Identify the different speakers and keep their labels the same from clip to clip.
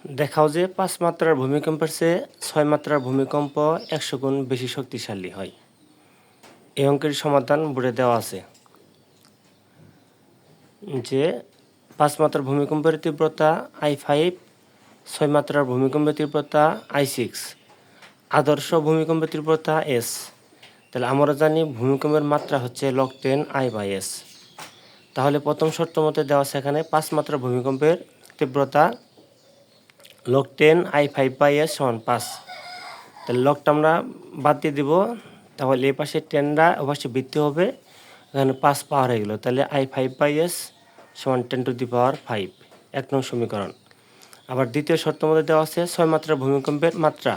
Speaker 1: দেখাও যে 5 মাত্রার ভূমিকম্পের চেয়ে 6 মাত্রার ভূমিকম্প 100 গুণ বেশি শক্তিশালী হয়। এই অঙ্কের সমাধান বোর্ডে দেওয়া আছে যে 5 মাত্রার ভূমিকম্পের তীব্রতা I5, 6 মাত্রার ভূমিকম্পের তীব্রতা I6, আদর্শ ভূমিকম্পের তীব্রতা S। তাহলে আমরা জানি ভূমিকম্পের মাত্রা হচ্ছে log 10 I/S। তাহলে প্রথম শর্ত মতে দেওয়া আছে এখানে 5 মাত্রার ভূমিকম্পের তীব্রতা log 10 I5/S = 5। তাহলে লগটা আমরা বাদ দিয়ে দিব, তাহলে এই পাশে 10টা অবশ্যই বৃদ্ধি হবে, এখানে 5 পাওয়ার হয়ে গেল। তাহলে I5/S = 10⁵ এক নং সমীকরণ। আবার দ্বিতীয় শর্ত মধ্যে দেওয়া আছে 6 মাত্রার ভূমিকম্পের মাত্রা।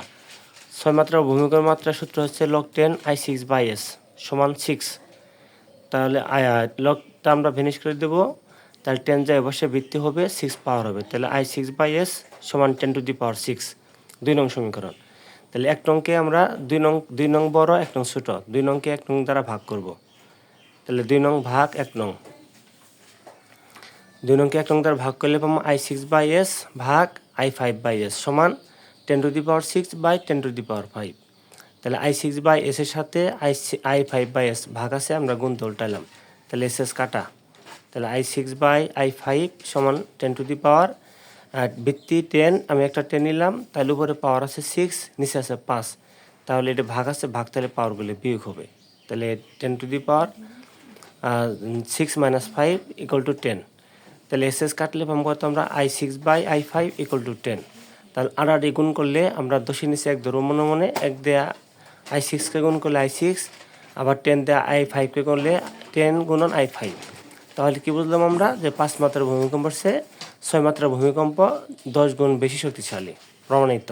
Speaker 1: 6 মাত্রার ভূমিকম্পের মাত্রা সূত্র হচ্ছে log 10 I6/S = 6। তাহলে লগটা আমরা ভেনিশ করে দেব, তাহলে 10 যায় অবশ্যই বৃদ্ধি হবে, 6 পাওয়ার হবে। তাহলে I6/S = 10⁶ 2 নং সমীকরণ। তাহলে এক নংকে আমরা 2 নং বড়, 1 নং ছোট, 2 নংকে 1 নং দ্বারা ভাগ করব। তাহলে 2 নং ভাগ 1 নং, 2 নংকে 1 নং দ্বারা ভাগ করলে পাবো I6/S ভাগ I5/S = 10⁶/10⁵। তাহলে I6/S এর সাথে I5/S ভাগ আছে, আমরা গুণতে উল্টাইলাম, তাহলে SS কাটা। তাহলে I6/I5 = 10⁻, আর ভিত্তি 10, আমি একটা 10 নিলাম, তাহলে উপরে পাওয়ার আছে 6, নিচে আছে 5, তাহলে এটা ভাগ আছে, ভাগ তাহলে পাওয়ারগুলি বিয়োগ হবে। তাহলে 10⁻, 6 - 5 = 10। তাহলে SS কাটলে পাবো কত আমরা I6/I5 = 10। তাহলে আড়াআড়ি গুণ করলে আমরা 10 নিচে 1 ধরবো, মনে মনে 1 দেয়া I6কে গুণ করলে I6, আবার 10 দেয়া I5কে করলে 10 × I5। তাহলে কি বুঝলাম আমরা যে 5 মাত্রার ভূমিকম্পের চেয়ে 6 মাত্রার ভূমিকম্প 10 গুণ বেশি শক্তিশালী, প্রমাণিত।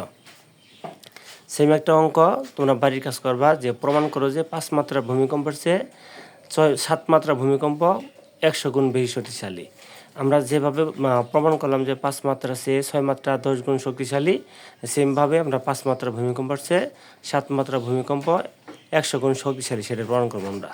Speaker 1: সেম একটা অঙ্ক তোমরা বাড়ির কাজ করবা, যে প্রমাণ করো যে 5 মাত্রার ভূমিকম্পের চেয়ে 7 মাত্রার ভূমিকম্প 100 গুণ বেশি শক্তিশালী। আমরা যেভাবে প্রমাণ করলাম যে 5 মাত্রা চেয়ে 6 মাত্রা 10 গুণ শক্তিশালী, সেমভাবে আমরা 5 মাত্রার ভূমিকম্পের চেয়ে 7 মাত্রার ভূমিকম্প 100 গুণ শক্তিশালী, সেটা প্রমাণ করবো আমরা।